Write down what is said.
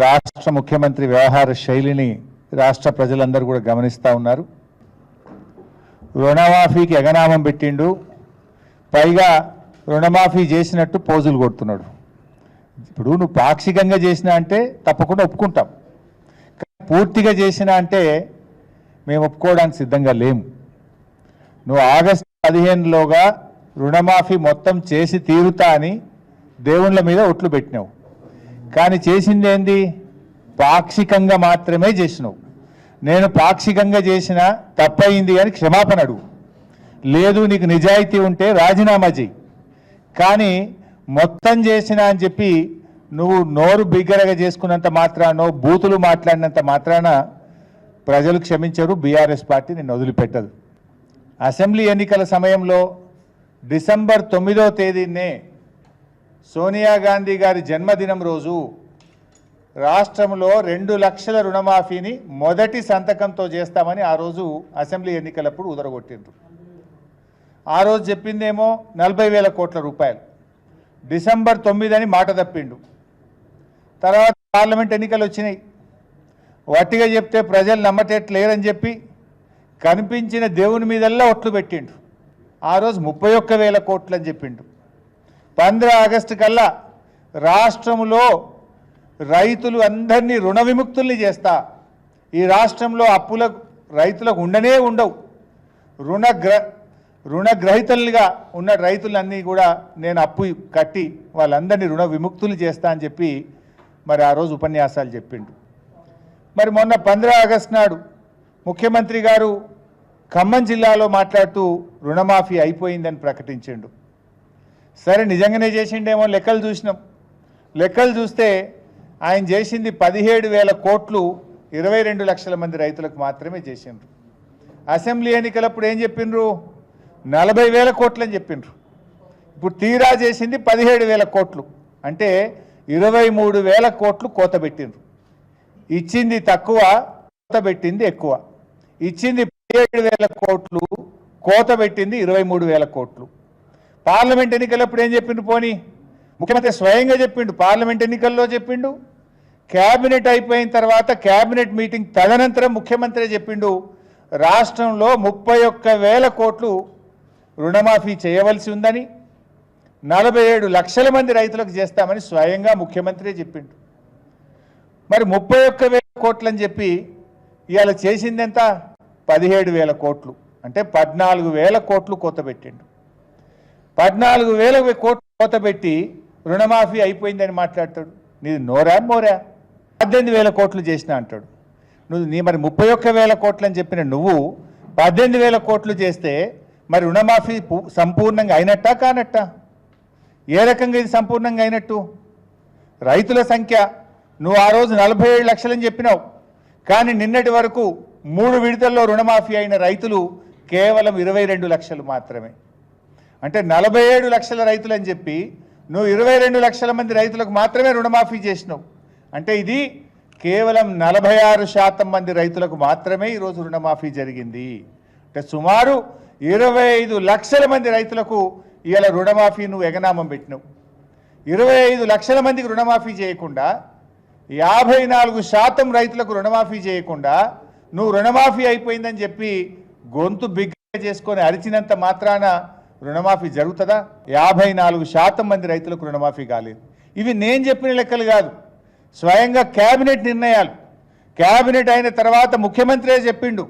రాష్ట్ర ముఖ్యమంత్రి వ్యవహార శైలిని రాష్ట్ర ప్రజలందరూ కూడా గమనిస్తూ ఉన్నారు. రుణమాఫీకి ఎగనామం పెట్టిండు, పైగా రుణమాఫీ చేసినట్టు పోజులు కొడుతున్నాడు. ఇప్పుడు నువ్వు పాక్షికంగా చేసినా అంటే తప్పకుండా ఒప్పుకుంటాం, పూర్తిగా చేసినా అంటే మేము ఒప్పుకోవడానికి సిద్ధంగా లేము. నువ్వు ఆగస్టు 15లోగా రుణమాఫీ మొత్తం చేసి తీరుతా అని దేవుళ్ళ మీద ఒట్లు పెట్టినావు, కానీ చేసింది ఏంది? పాక్షికంగా మాత్రమే చేసినావు. నేను పాక్షికంగా చేసిన తప్పయింది అని క్షమాపణ అడుగు, లేదు నీకు నిజాయితీ ఉంటే రాజీనామా చేయి. కానీ మొత్తం చేసిన అని చెప్పి నువ్వు నోరు బిగ్గరగా చేసుకున్నంత మాత్రానో బూతులు మాట్లాడినంత మాత్రాన ప్రజలు క్షమించరు, బీఆర్ఎస్ పార్టీ నిన్ను వదిలిపెట్టదు. అసెంబ్లీ ఎన్నికల సమయంలో డిసెంబర్ 9వ తేదీనే సోనియా గాంధీ గారి జన్మదినం రోజు రాష్ట్రంలో 2 లక్షల రుణమాఫీని మొదటి సంతకంతో చేస్తామని ఆ రోజు అసెంబ్లీ ఎన్నికలప్పుడు ఉదరగొట్టిండ్రు. ఆ రోజు చెప్పిందేమో 40,000 కోట్ల రూపాయలు, డిసెంబర్ 9 అని మాట తప్పిండు. తర్వాత పార్లమెంట్ ఎన్నికలు వచ్చినాయి, వట్టిగా చెప్తే ప్రజలు నమ్మటట్లేరని చెప్పి కనిపించిన దేవుని మీదల్లా ఒట్లు పెట్టిండు. ఆ రోజు 31,000 కోట్లు అని చెప్పిండు. 15 ఆగస్టు కల్లా రాష్ట్రంలో రైతులు అందరినీ రుణ విముక్తుల్ని చేస్తా, ఈ రాష్ట్రంలో అప్పులకు రైతులకు ఉండనే ఉండవు, రుణగ్రహీతలుగా ఉన్న రైతులన్నీ కూడా నేను అప్పు కట్టి వాళ్ళందరినీ రుణ విముక్తులు చేస్తా అని చెప్పి మరి ఆ రోజు ఉపన్యాసాలు చెప్పిండు. మరి మొన్న 15 ఆగస్టు నాడు ముఖ్యమంత్రి గారు ఖమ్మం జిల్లాలో మాట్లాడుతూ రుణమాఫీ అయిపోయిందని ప్రకటించిండు. సరే నిజంగానే చేసిండేమో లెక్కలు చూసినాం. లెక్కలు చూస్తే ఆయన చేసింది 17,000 కోట్లు 22 లక్షల మంది రైతులకు మాత్రమే చేసిండ్రు. అసెంబ్లీ ఎన్నికలప్పుడు ఏం చెప్పిండ్రు? 40,000 కోట్లు అని చెప్పిండ్రు. ఇప్పుడు తీరా చేసింది 17,000 కోట్లు, అంటే 23,000 కోట్లు కోత పెట్టిండ్రు. ఇచ్చింది తక్కువ, కోత పెట్టింది ఎక్కువ. ఇచ్చింది 17,000 కోట్లు, కోత పెట్టింది 23,000 కోట్లు. పార్లమెంట్ ఎన్నికలప్పుడు ఏం చెప్పిండు? పోనీ ముఖ్యమంత్రి స్వయంగా చెప్పిండు, పార్లమెంట్ ఎన్నికల్లో చెప్పిండు, క్యాబినెట్ అయిపోయిన తర్వాత క్యాబినెట్ మీటింగ్ తదనంతరం ముఖ్యమంత్రి చెప్పిండు రాష్ట్రంలో 31,000 కోట్లు రుణమాఫీ చేయవలసి ఉందని, 47 లక్షల మంది రైతులకు చేస్తామని స్వయంగా ముఖ్యమంత్రి చెప్పిండు. మరి 31,000 కోట్లు అని చెప్పి ఇవాళ చేసింది ఎంత? 17,000 కోట్లు, అంటే 14,000 కోట్లు కోత పెట్టిండు. 14,000 కోట్లు కోత పెట్టి రుణమాఫీ అయిపోయిందని మాట్లాడతాడు. నీది నోరా మోరా? 18,000 కోట్లు చేసిన అంటాడు. మరి 31,000 కోట్లు అని చెప్పిన నువ్వు 18,000 కోట్లు చేస్తే మరి రుణమాఫీ సంపూర్ణంగా అయినట్టా కానట్టా? ఏ రకంగా ఇది సంపూర్ణంగా అయినట్టు? రైతుల సంఖ్య నువ్వు ఆ రోజు 47 లక్షలని చెప్పినావు, కానీ నిన్నటి వరకు 3 విడతల్లో రుణమాఫీ అయిన రైతులు కేవలం 22 లక్షలు మాత్రమే. అంటే 47 లక్షల రైతులు అని చెప్పి నువ్వు 22 లక్షల మంది రైతులకు మాత్రమే రుణమాఫీ చేసినావు. అంటే ఇది కేవలం 46% మంది రైతులకు మాత్రమే ఈరోజు రుణమాఫీ జరిగింది. అంటే సుమారు 25 లక్షల మంది రైతులకు ఇవాళ రుణమాఫీ నువ్వు ఎగనామం పెట్టినావు. 25 లక్షల మందికి రుణమాఫీ చేయకుండా, 54% రైతులకు రుణమాఫీ చేయకుండా నువ్వు రుణమాఫీ అయిపోయిందని చెప్పి గొంతు బిగ్గ చేసుకొని అరిచినంత మాత్రాన రుణమాఫీ జరుగుతుందా? 54% మంది రైతులకు రుణమాఫీ కాలేదు. ఇవి నేను చెప్పిన లెక్కలు కాదు, స్వయంగా క్యాబినెట్ నిర్ణయాలు. క్యాబినెట్ అయిన తర్వాత ముఖ్యమంత్రి చెప్పిండు